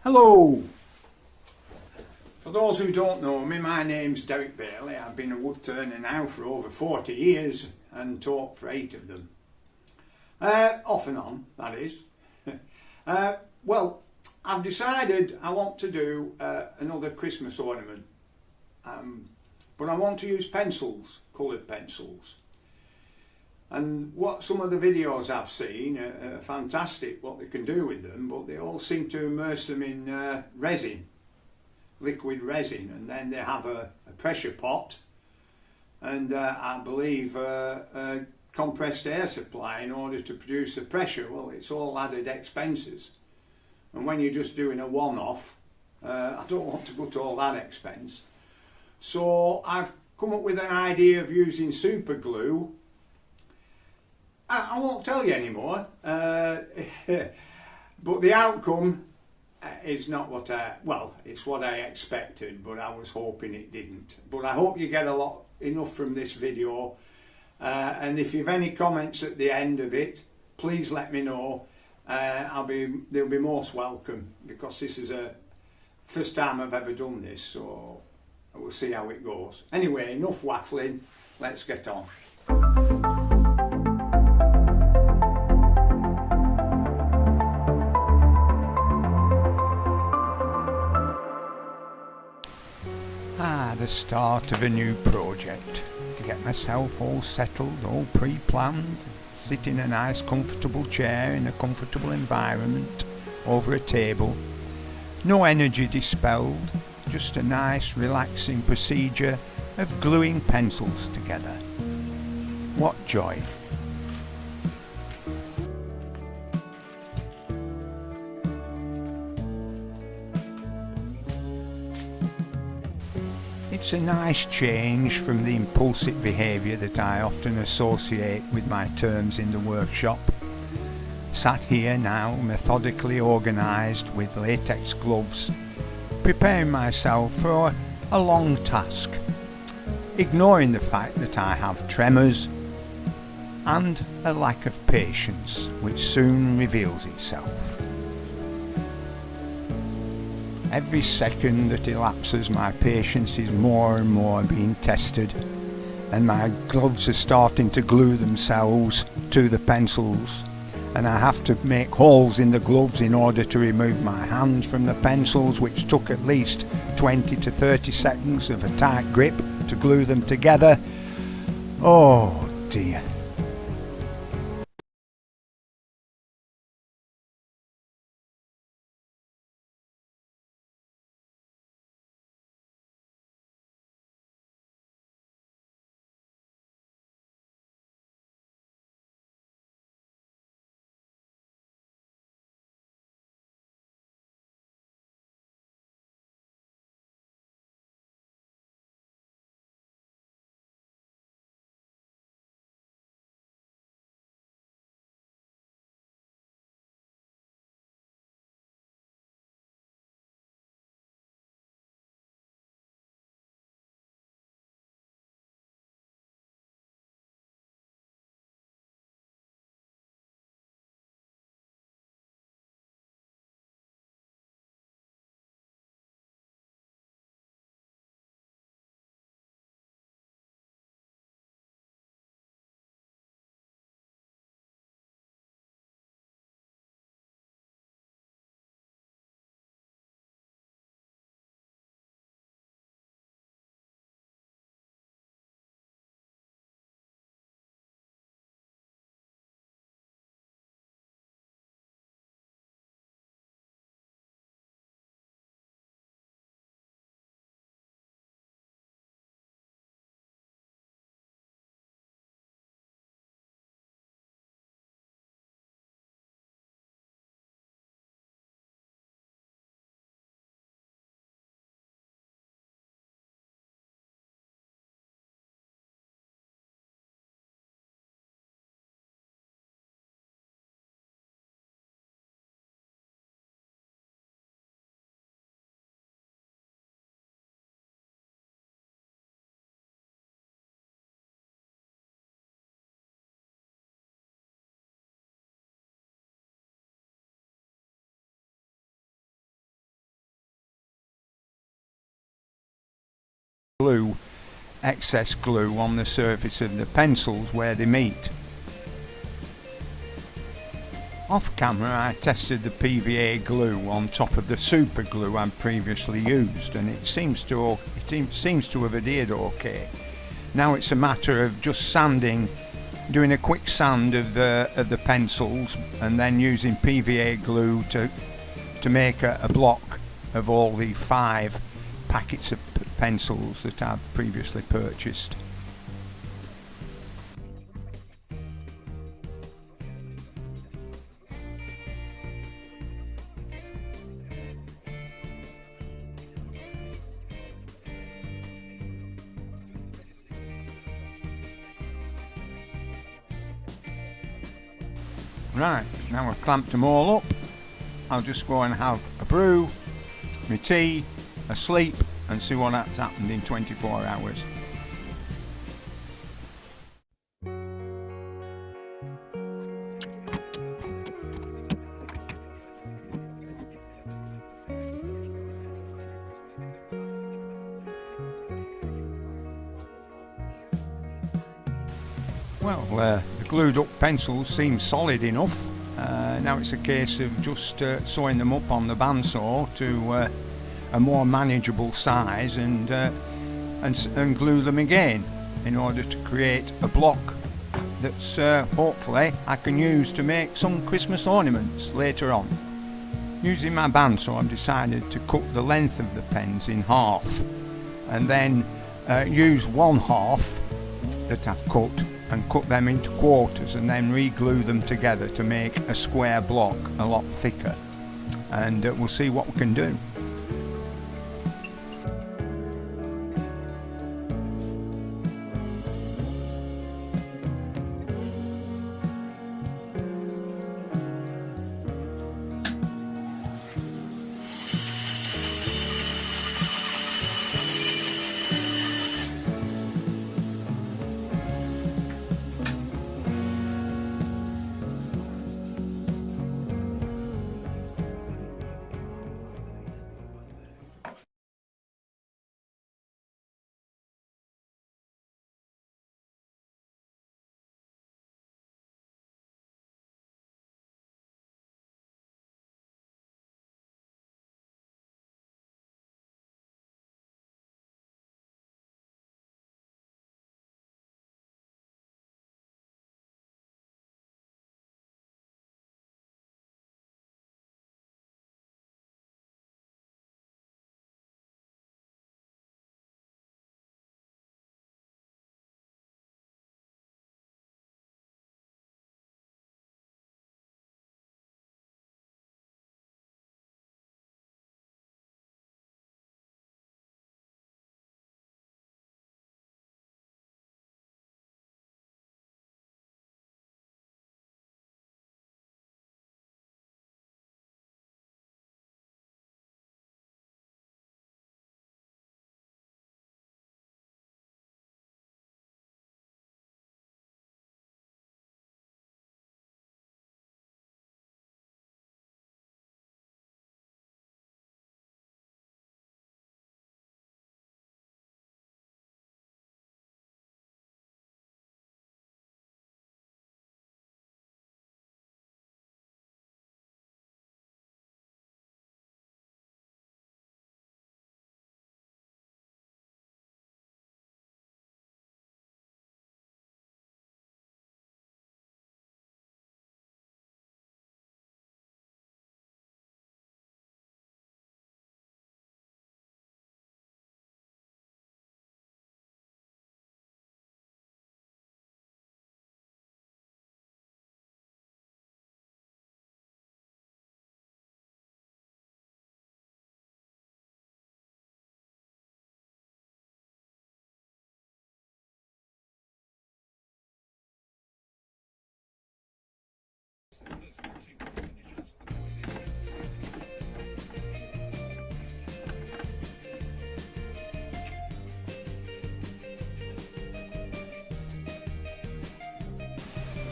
Hello! For those who don't know me, my name's Derek Bailey. I've been a wood turner now for over 40 years and taught for 8 of them. Off and on, that is. Well, I've decided I want to do another Christmas ornament, but I want to use pencils, coloured pencils. And what some of the videos I've seen are fantastic what they can do with them, but they all seem to immerse them in resin, liquid resin, and then they have a pressure pot and I believe a compressed air supply in order to produce the pressure. Well, it's all added expenses, and when you're just doing a one-off, I don't want to go to all that expense. So I've come up with an idea of using super glue. I won't tell you anymore, but the outcome is not what well, it's what I expected, but I was hoping it didn't. But I hope you get enough from this video, and if you've any comments at the end of it, please let me know. They'll be most welcome, because this is the first time I've ever done this, so we'll see how it goes. Anyway, enough waffling, let's get on. The start of a new project, to get myself all settled, all pre-planned, sit in a nice comfortable chair in a comfortable environment over a table, no energy dispelled, just a nice relaxing procedure of gluing pencils together. What joy! It's a nice change from the impulsive behaviour that I often associate with my terms in the workshop. Sat here now, methodically organised with latex gloves, preparing myself for a long task, ignoring the fact that I have tremors and a lack of patience which soon reveals itself. Every second that elapses, my patience is more and more being tested, and my gloves are starting to glue themselves to the pencils, and I have to make holes in the gloves in order to remove my hands from the pencils, which took at least 20 to 30 seconds of a tight grip to glue them together. Oh dear. glue, excess glue on the surface of the pencils where they meet. Off camera I tested the PVA glue on top of the super glue I'd previously used, and it seems to have adhered okay. Now it's a matter of just sanding, doing a quick sand of the pencils, and then using PVA glue to make a block of all the 5 packets of pencils that I've previously purchased. Right, now I've clamped them all up, I'll just go and have a brew, my tea, a sleep, and see what has happened in 24 hours. Well, the glued up pencils seem solid enough. Now it's a case of just sewing them up on the bandsaw to a more manageable size and glue them again in order to create a block that's hopefully I can use to make some Christmas ornaments later on. Using my bandsaw, I've decided to cut the length of the pens in half and then use one half that I've cut and cut them into quarters and then re-glue them together to make a square block a lot thicker, and we'll see what we can do.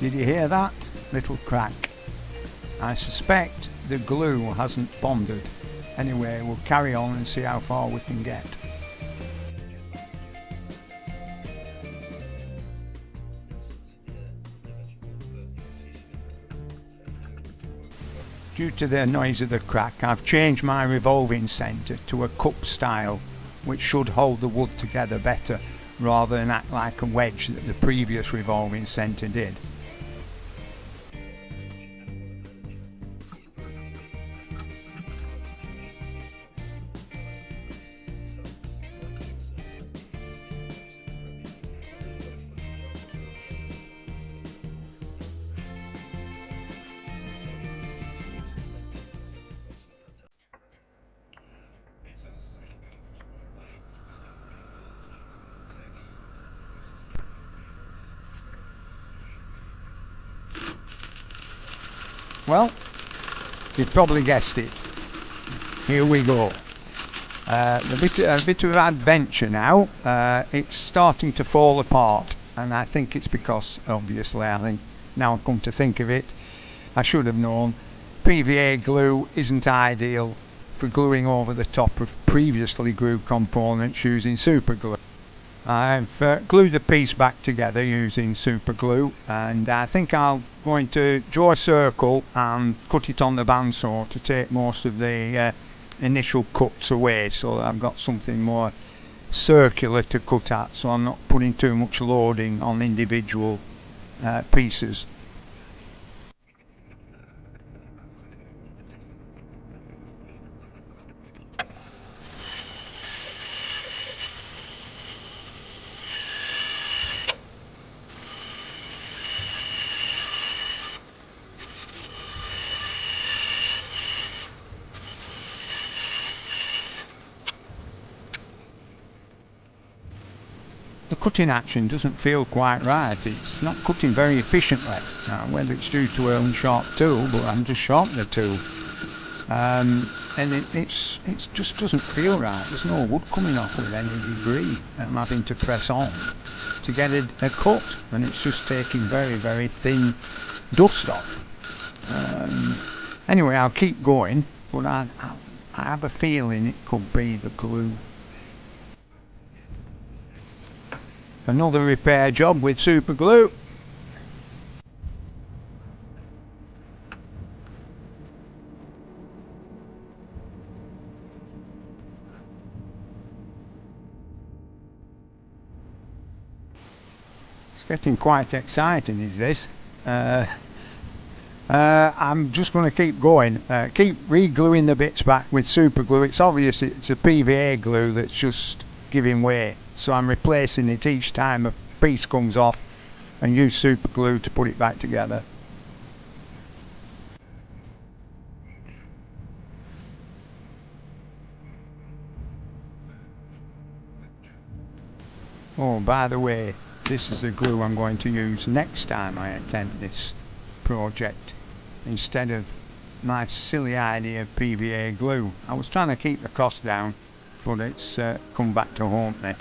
Did you hear that little crack? I suspect the glue hasn't bonded. Anyway, we'll carry on and see how far we can get. Due to the noise of the crack, I've changed my revolving centre to a cup style, which should hold the wood together better rather than act like a wedge that the previous revolving centre did. Well, you've probably guessed it. Here we go. A bit of adventure now. It's starting to fall apart, and I think it's because, obviously, I think now I come to think of it, I should have known. PVA glue isn't ideal for gluing over the top of previously glued components using super glue. I've glued the piece back together using super glue, and I think I'm going to draw a circle and cut it on the bandsaw to take most of the initial cuts away, so that I've got something more circular to cut at, so I'm not putting too much loading on individual pieces. The cutting action doesn't feel quite right. It's not cutting very efficiently. Now, whether it's due to an unsharp tool, but I'm just sharpening the tool. And it just doesn't feel right. There's no wood coming off with any degree. I'm having to press on to get a cut, and it's just taking very, very thin dust off. Anyway, I'll keep going, but I have a feeling it could be the glue. Another repair job with super glue. It's getting quite exciting, is this? I'm just going to keep going. Keep re-gluing the bits back with super glue. It's obvious it's a PVA glue that's just giving way, so I'm replacing it each time a piece comes off and use super glue to put it back together. Oh, by the way, this is the glue I'm going to use next time I attempt this project instead of my silly idea of PVA glue. I was trying to keep the cost down, but it's come back to haunt me.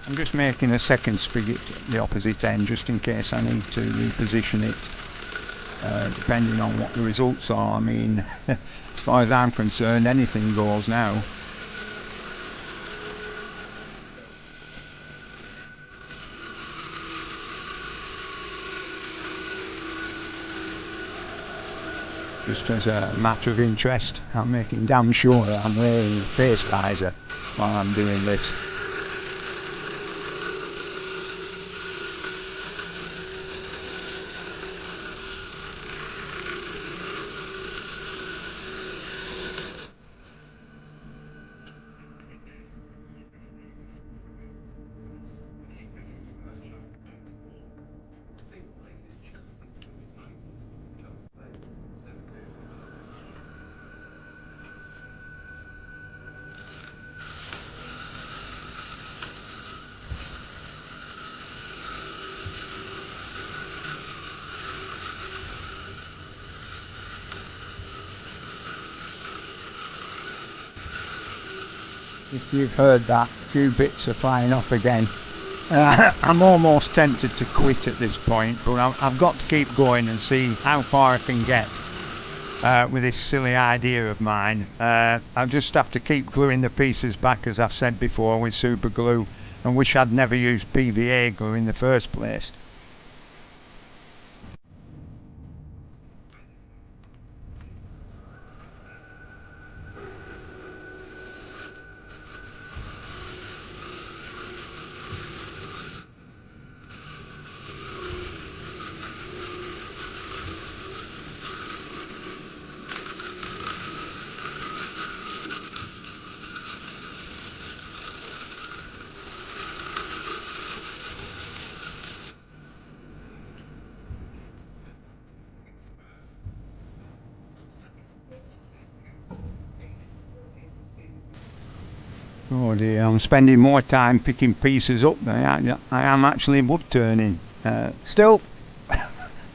I'm just making a second spigot at the opposite end just in case I need to reposition it, depending on what the results are. I mean, as far as I'm concerned, anything goes now. Just as a matter of interest, I'm making damn sure that I'm wearing a face visor while I'm doing this. If you've heard that, a few bits are flying off again. I'm almost tempted to quit at this point, but I've got to keep going and see how far I can get with this silly idea of mine. I'll just have to keep gluing the pieces back, as I've said before, with super glue, and wish I'd never used PVA glue in the first place. Oh dear, I'm spending more time picking pieces up than I am actually wood turning. Still,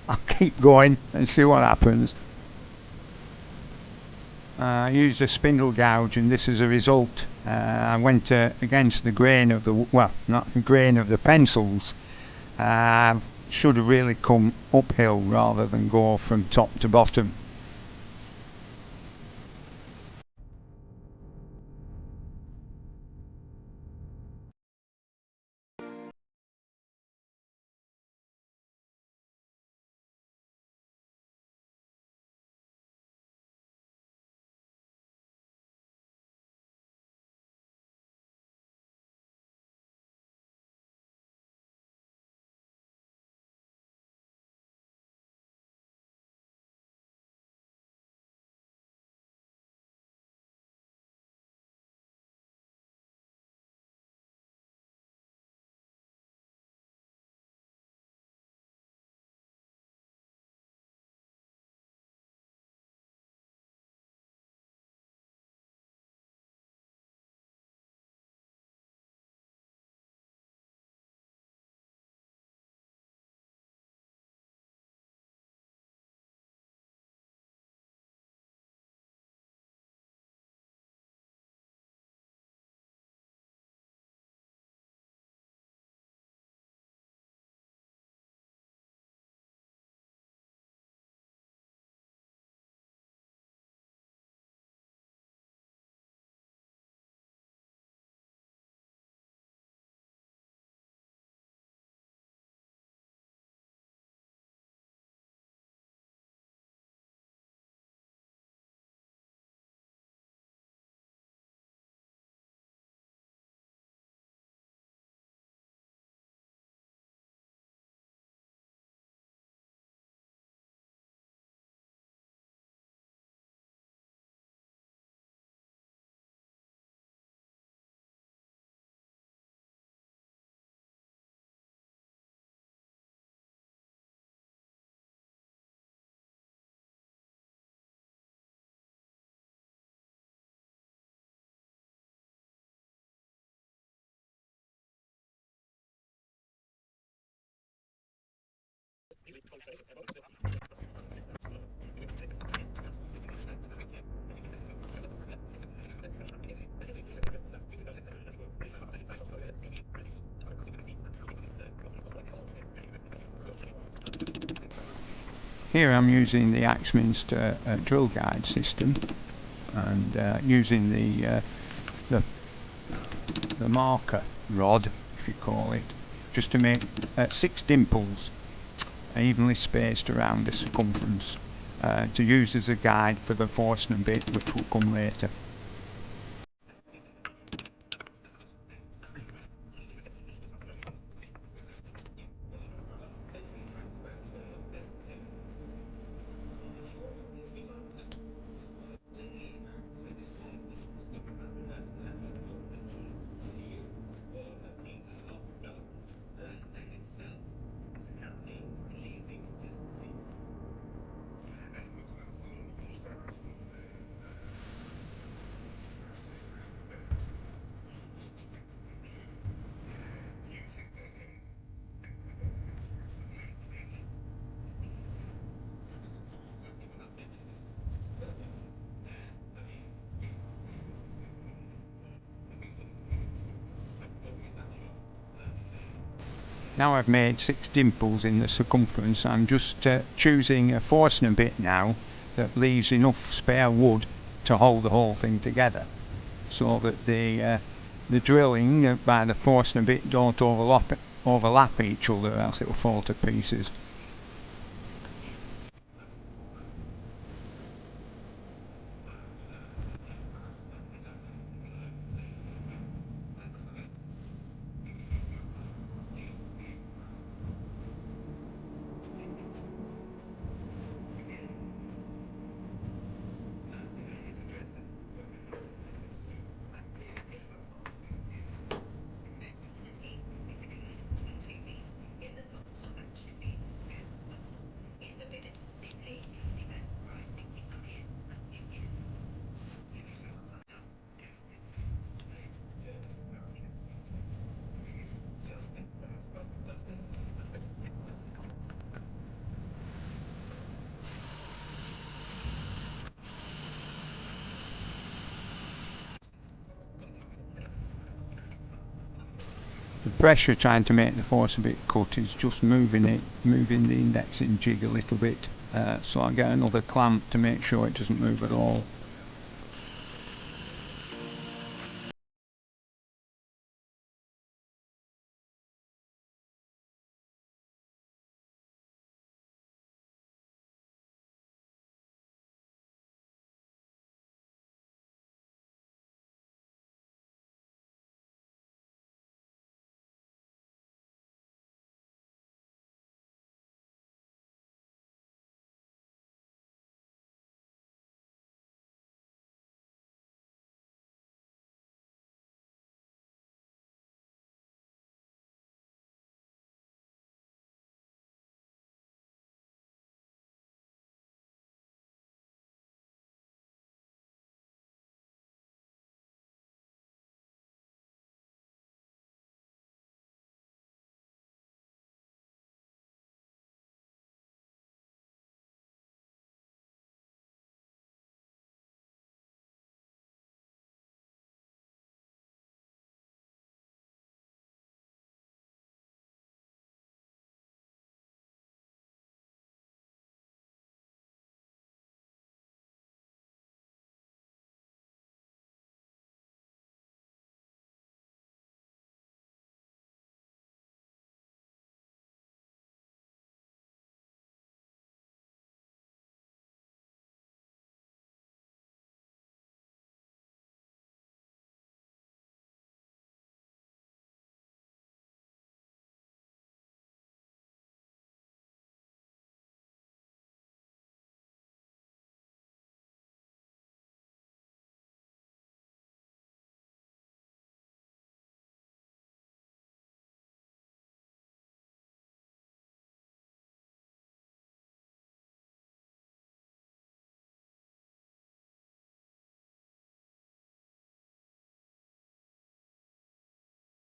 I'll keep going and see what happens. I used a spindle gouge, and this is a result. I went against the grain of the, well, not the grain of the pencils. Should have really come uphill rather than go from top to bottom. Here I'm using the Axminster drill guide system, and using the marker rod, if you call it, just to make 6 dimples evenly spaced around the circumference, to use as a guide for the Forstner bit, which will come later. Now I've made 6 dimples in the circumference, I'm just choosing a Forstner bit now that leaves enough spare wood to hold the whole thing together, so that the drilling by the Forstner bit don't overlap each other, else it will fall to pieces. The pressure trying to make the Forstner bit cut is just moving the indexing jig a little bit, so I get another clamp to make sure it doesn't move at all.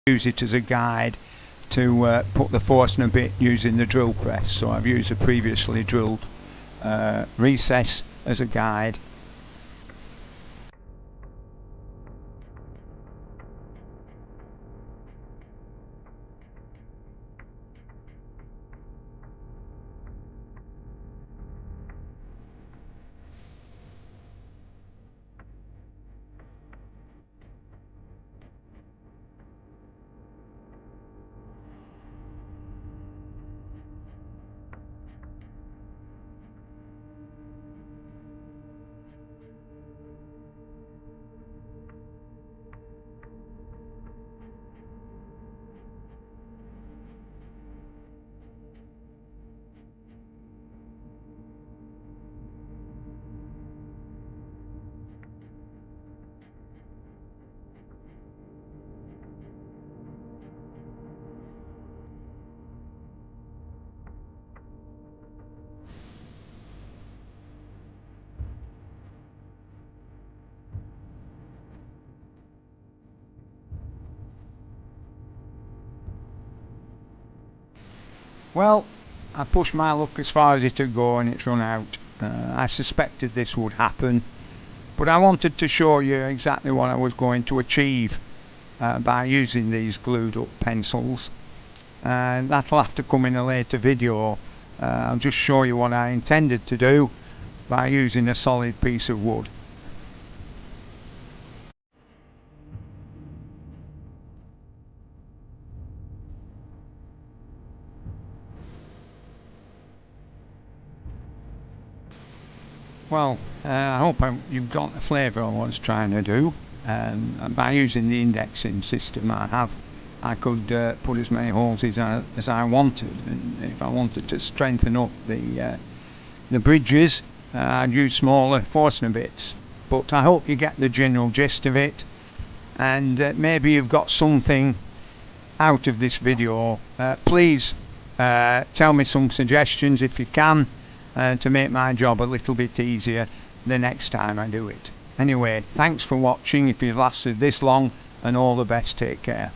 Use it as a guide to put the Forstner bit using the drill press. So I've used a previously drilled recess as a guide. Well, I pushed my luck as far as it would go and it's run out. I suspected this would happen, but I wanted to show you exactly what I was going to achieve by using these glued up pencils, and that'll have to come in a later video. I'll just show you what I intended to do by using a solid piece of wood. Well, I hope you've got the flavour of what I was trying to do. By using the indexing system I could put as many holes as I wanted, and if I wanted to strengthen up the bridges, I'd use smaller Forstner bits. But I hope you get the general gist of it, and maybe you've got something out of this video. Please tell me some suggestions if you can, to make my job a little bit easier the next time I do it. Anyway, thanks for watching if you've lasted this long, and all the best. Take care.